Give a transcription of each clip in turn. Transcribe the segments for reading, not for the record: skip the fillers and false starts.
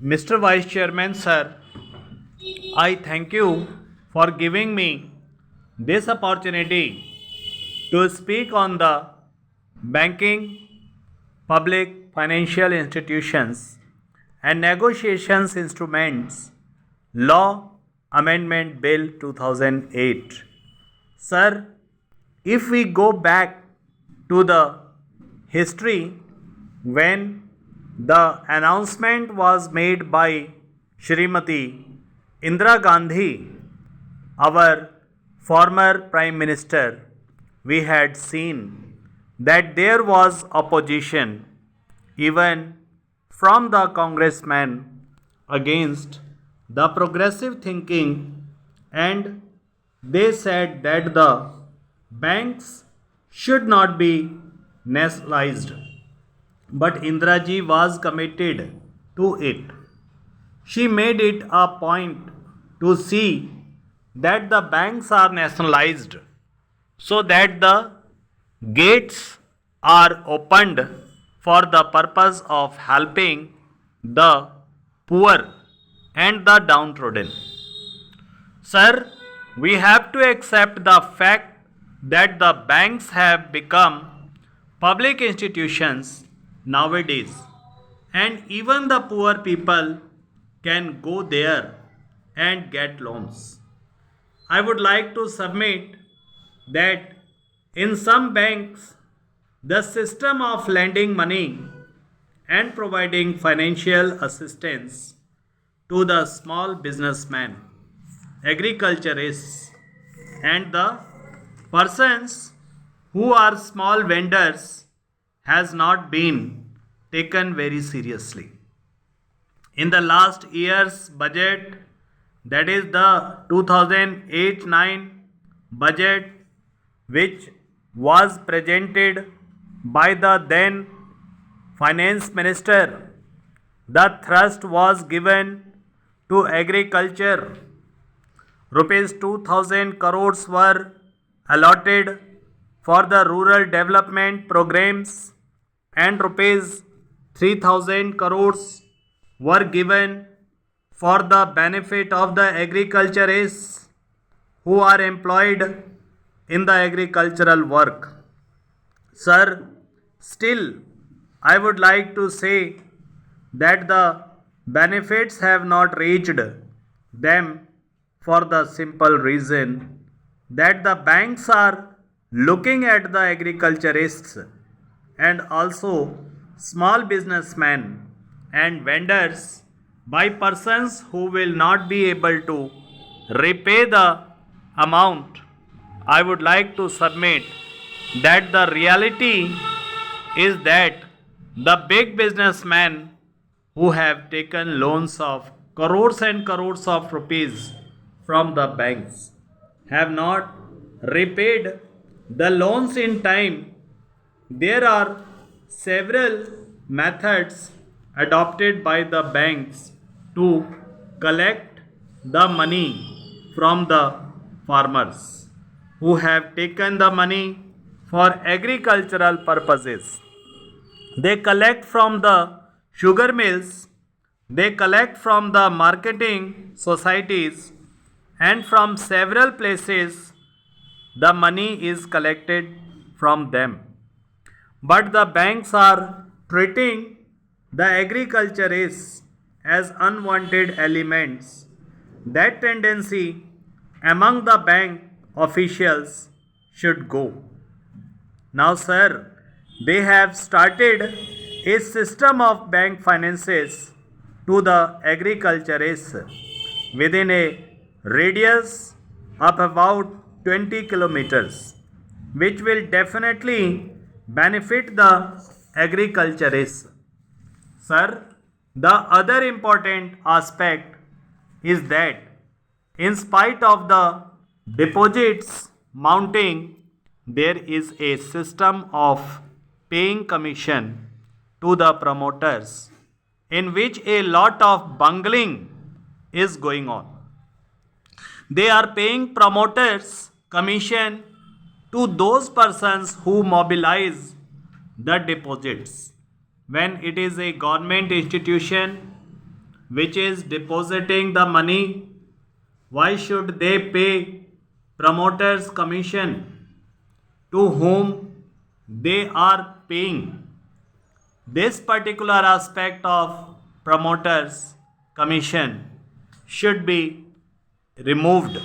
Mr. Vice Chairman, sir, I thank you for giving me this opportunity to speak on the banking, public financial institutions, and negotiations instruments law amendment bill 2008. Sir, if we go back to the history when the announcement was made by Shrimati Indira Gandhi, our former Prime Minister, we had seen that there was opposition even from the congressmen against the progressive thinking, and they said that the banks should not be nationalized. But Indraji was committed to it. She made it a point to see that the banks are nationalized so that the gates are opened for the purpose of helping the poor and the downtrodden. Sir, we have to accept the fact that the banks have become public institutions nowadays, and even the poor people can go there and get loans. I would like to submit that in some banks, the system of lending money and providing financial assistance to the small businessmen, agriculturists, and the persons who are small vendors has not been taken very seriously. In the last year's budget, that is the 2008-9 budget, which was presented by the then finance minister, the thrust was given to agriculture. Rupees 2000 crores were allotted for the rural development programs, and rupees 3000 crores were given for the benefit of the agriculturists who are employed in the agricultural work. Sir, still I would like to say that the benefits have not reached them for the simple reason that the banks are looking at the agriculturists and also small businessmen and vendors by persons who will not be able to repay the amount. I would like to submit that the reality is that the big businessmen who have taken loans of crores and crores of rupees from the banks have not repaid the loans in time. There are several methods adopted by the banks to collect the money from the farmers who have taken the money for agricultural purposes. They collect from the sugar mills, they collect from the marketing societies, and from several places the money is collected from them. But the banks are treating the agriculturists as unwanted elements. That tendency among the bank officials should go. Now, sir, they have started a system of bank finances to the agriculturists within a radius of about 20 kilometers, which will definitely benefit the agriculturists. Sir, the other important aspect is that in spite of the deposits mounting, there is a system of paying commission to the promoters in which a lot of bungling is going on. They are paying promoters commission to those persons who mobilize the deposits. When it is a government institution, which is depositing the money, why should they pay promoters commission to whom they are paying? This particular aspect of promoters commission should be removed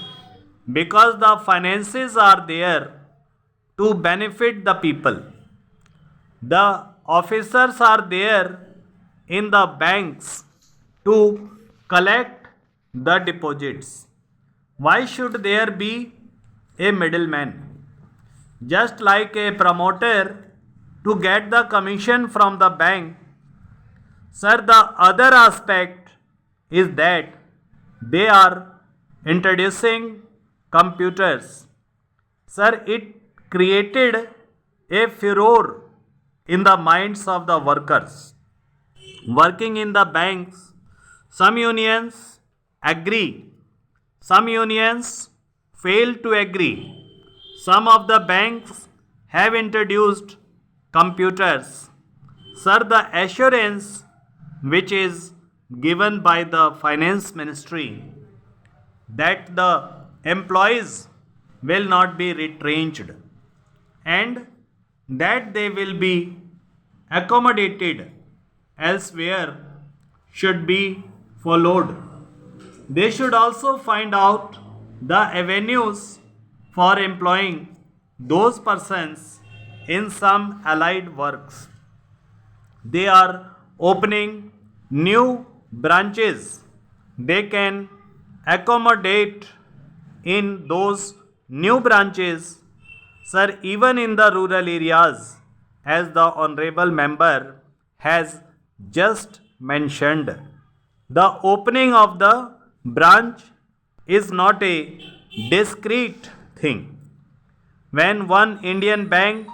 because the finances are there to benefit the people. The officers are there in the banks to collect the deposits. Why should there be a middleman? Just like a promoter to get the commission from the bank, sir, the other aspect is that they are introducing computers. Sir, it created a furor in the minds of the workers working in the banks. Some unions agree, some unions fail to agree. Some of the banks have introduced computers. Sir, the assurance which is given by the finance ministry that the employees will not be retrenched and that they will be accommodated elsewhere should be followed. They should also find out the avenues for employing those persons in some allied works. They are opening new branches. They can accommodate in those new branches, sir, even in the rural areas, as the honorable member has just mentioned. The opening of the branch is not a discrete thing. When one Indian bank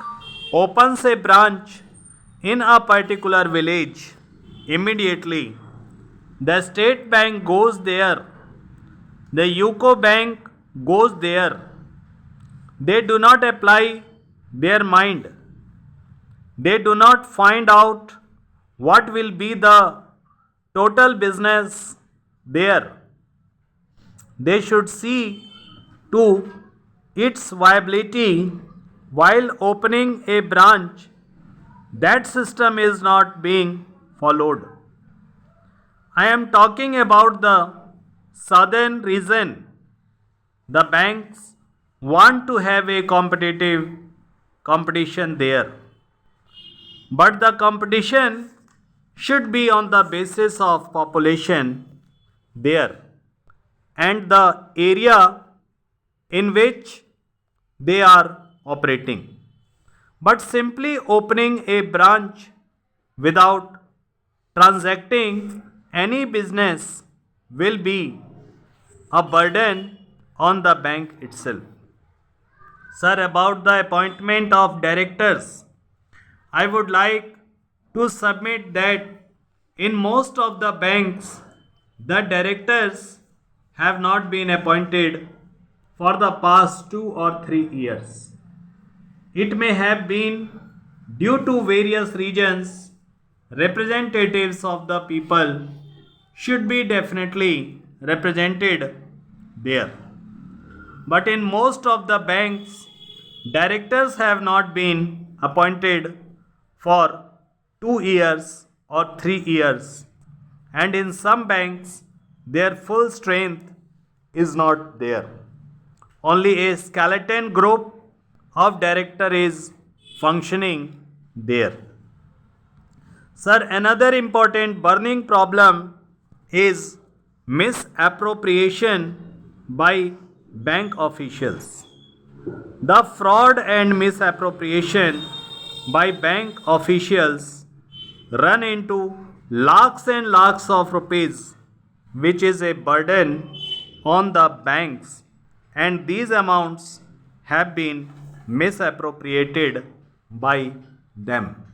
opens a branch in a particular village, immediately the state bank goes there, the UCO bank goes there. They do not apply their mind. They do not find out what will be the total business there. They should see to its viability while opening a branch. That system is not being followed. I am talking about the southern region. The banks want to have a competition there. But the competition should be on the basis of population there and the area in which they are operating. But simply opening a branch without transacting any business will be a burden on the bank itself. Sir, about the appointment of directors, I would like to submit that in most of the banks, the directors have not been appointed for the past 2 or 3 years. It may have been due to various reasons. Representatives of the people should be definitely represented there. But in most of the banks, directors have not been appointed for 2 years or 3 years, and in some banks, their full strength is not there. Only a skeleton group of director is functioning there. Sir, another important burning problem is misappropriation by bank officials. The fraud and misappropriation by bank officials run into lakhs and lakhs of rupees, which is a burden on the banks, and these amounts have been misappropriated by them.